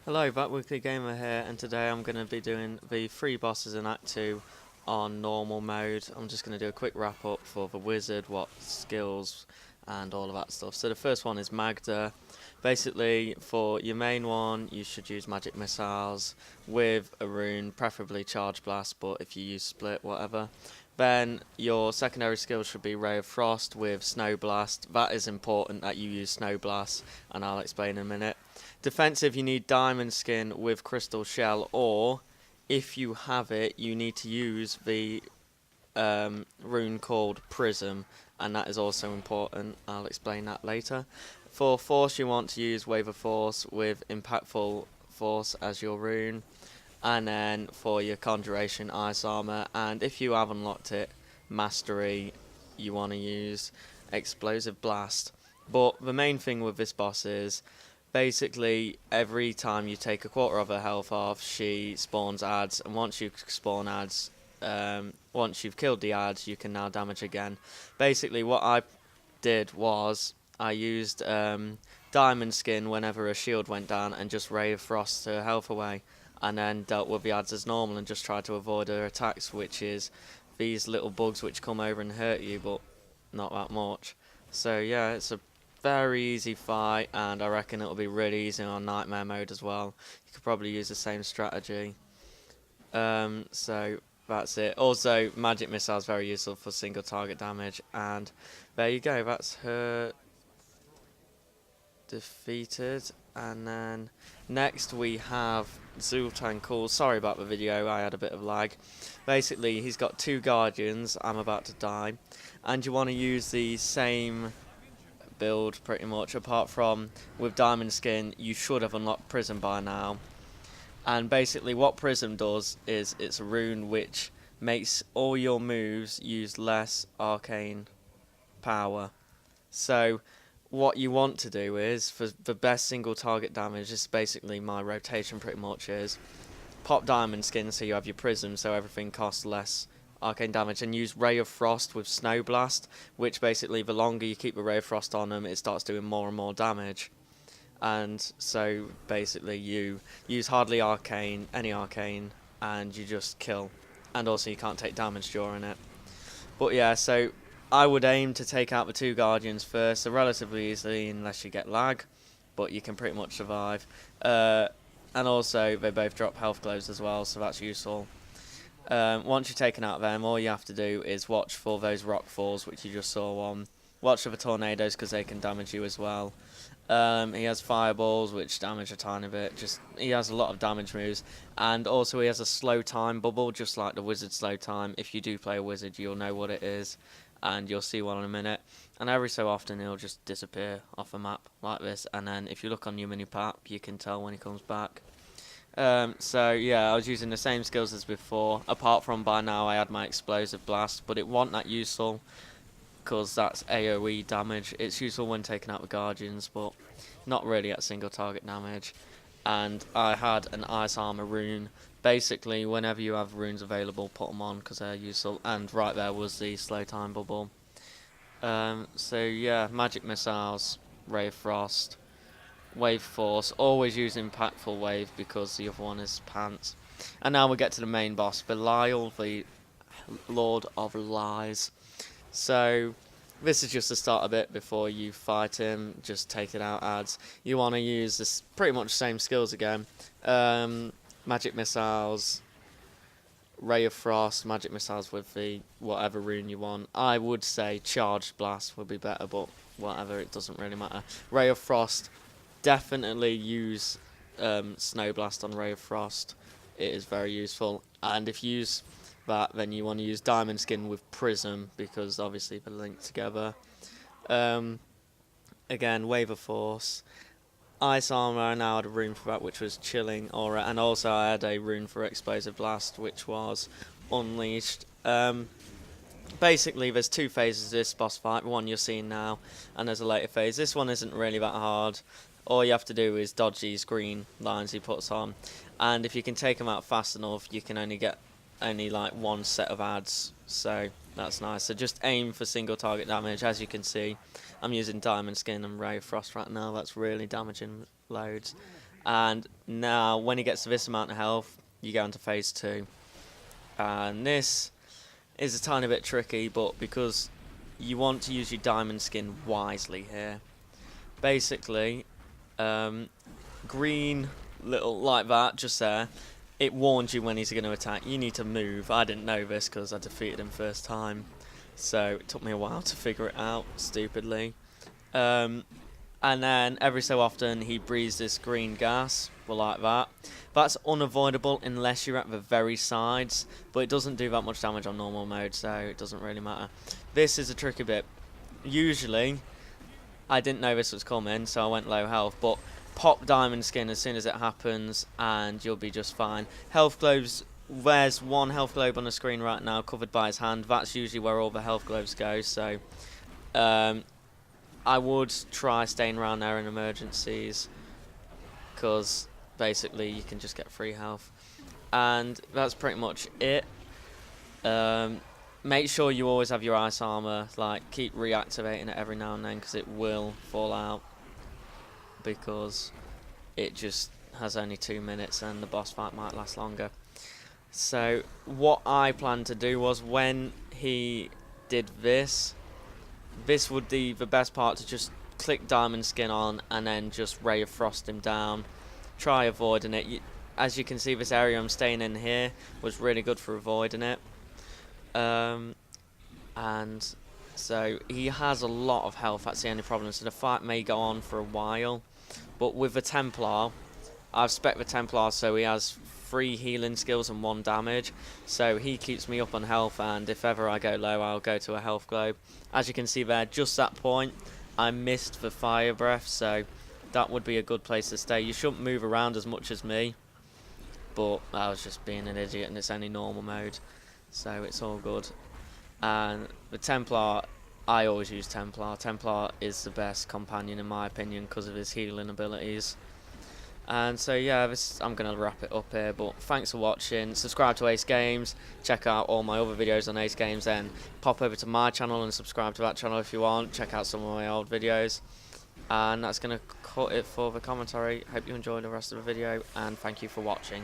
Hello, ThatWeeklyGamer here, and today I'm going to be doing the 3 bosses in Act 2 on normal mode. I'm just going to do a quick wrap up for the wizard, what skills and all of that stuff. So the first one is Magda. Basically, for your main one, you should use magic missiles with a rune, preferably charge blast, but if you use split, whatever. Then your secondary skill should be Ray of Frost with Snow Blast. That is important that you use Snow Blast, and I'll explain in a minute. Defensive, you need Diamond Skin with Crystal Shell, or if you have it, you need to use the rune called Prism, and that is also important. I'll explain that later. For Force, you want to use Wave of Force with Impactful Force as your rune, and then for your Conjuration, Ice Armor, and if you have unlocked it, Mastery, you want to use Explosive Blast. But the main thing with this boss is, basically, every time you take a quarter of her health off, she spawns ads, and once you spawn ads, once you've killed the ads, you can now damage again. Basically, what I did was, I used Diamond Skin whenever a shield went down, and just Ray of Frost her health away, and then dealt with the ads as normal, and just tried to avoid her attacks, which is these little bugs which come over and hurt you, but not that much. So yeah, it's a very easy fight, and I reckon it'll be really easy on Nightmare mode as well. You could probably use the same strategy. So that's it. Also, Magic Missile is very useful for single target damage, and there you go, that's her defeated. And then next we have Zultan Cool. Sorry about the video, I had a bit of lag. Basically, he's got 2 guardians, I'm about to die, and you want to use the same build pretty much, apart from with Diamond Skin you should have unlocked Prism by now. And basically what Prism does is it's a rune which makes all your moves use less arcane power. So what you want to do is, for the best single target damage, this is basically my rotation pretty much, is pop Diamond Skin so you have your Prism, so everything costs less arcane damage, and use Ray of Frost with Snow Blast, which basically the longer you keep the Ray of Frost on them, it starts doing more and more damage. And so basically you use hardly any arcane, and you just kill. And also you can't take damage during it. But yeah, so I would aim to take out the 2 guardians first, so relatively easily unless you get lag, but you can pretty much survive. And also they both drop health glows as well, so that's useful. Once you've taken out them, all you have to do is watch for those rock falls which you just saw on. Watch for the tornadoes because they can damage you as well. He has fireballs which damage a tiny bit. He has a lot of damage moves, and also he has a slow time bubble, just like the wizard slow time. If you do play a wizard, you'll know what it is, and you'll see one in a minute. And every so often he'll just disappear off the map like this, and then if you look on your mini map, you can tell when he comes back. So yeah, I was using the same skills as before, apart from by now I had my Explosive Blast, but it wasn't that useful because that's AoE damage. It's useful when taking out the Guardians, but not really at single target damage. And I had an Ice Armor rune. Basically, whenever you have runes available, put them on because they're useful. And right there was the slow time bubble. So yeah, Magic Missiles, Ray of Frost, Wave Force, always use Impactful Wave because the other one is Pants. And now we get to the main boss, Belial, the Lord of Lies. So this is just the start of it before you fight him, just taking out ads. You want to use this pretty much same skills again. Magic Missiles, Ray of Frost, Magic Missiles with the whatever rune you want. I would say Charged Blast would be better, but whatever, it doesn't really matter. Ray of Frost, definitely use Snow Blast on Ray of Frost. It is very useful. And if you use that, then you want to use Diamond Skin with Prism, because obviously they're linked together. Again, Wave of Force. Ice Armor, I now had a rune for that, which was Chilling Aura, and also I had a rune for Explosive Blast, which was Unleashed. Basically, there's 2 phases of this boss fight, one you're seeing now, and there's a later phase. This one isn't really that hard. All you have to do is dodge these green lines he puts on, and if you can take them out fast enough, you can only get like 1 set of ads, so that's nice. So just aim for single target damage. As you can see, I'm using Diamond Skin and Ray of Frost right now. That's really damaging loads. And now when he gets to this amount of health, you go into phase 2. And this is a tiny bit tricky, but because you want to use your diamond skin wisely here. Basically, green little like that just there, it warns you when he's going to attack. You need to move. I didn't know this because I defeated him first time, so it took me a while to figure it out, stupidly. And then every so often he breathes this green gas, well, like that. That's unavoidable unless you're at the very sides, but it doesn't do that much damage on normal mode, so it doesn't really matter. This is a tricky bit. Usually, I didn't know this was coming, so I went low health, but pop diamond skin as soon as it happens and you'll be just fine. Health globes, there's one health globe on the screen right now covered by his hand. That's usually where all the health globes go, so I would try staying around there in emergencies, because basically you can just get free health. And that's pretty much it. Make sure you always have your ice armor, like keep reactivating it every now and then, because it will fall out, because it just has only 2 minutes and the boss fight might last longer. So what I planned to do was, when he did this would be the best part, to just click diamond skin on and then just ray of frost him down. Try avoiding it. As you can see, this area I'm staying in here was really good for avoiding it. And so he has a lot of health, that's the only problem, so the fight may go on for a while. But with the Templar, I've spec'd the Templar so he has 3 healing skills and 1 damage, so he keeps me up on health, and if ever I go low I'll go to a health globe. As you can see there, just that point I missed the fire breath, so that would be a good place to stay. You shouldn't move around as much as me, but I was just being an idiot and it's only normal mode, so it's all good. And the Templar, I always use Templar. Templar is the best companion in my opinion because of his healing abilities. And so yeah, I'm going to wrap it up here, but thanks for watching. Subscribe to Ace Games, check out all my other videos on Ace Games, then pop over to my channel and subscribe to that channel if you want. Check out some of my old videos. And that's going to cut it for the commentary. Hope you enjoyed the rest of the video, and thank you for watching.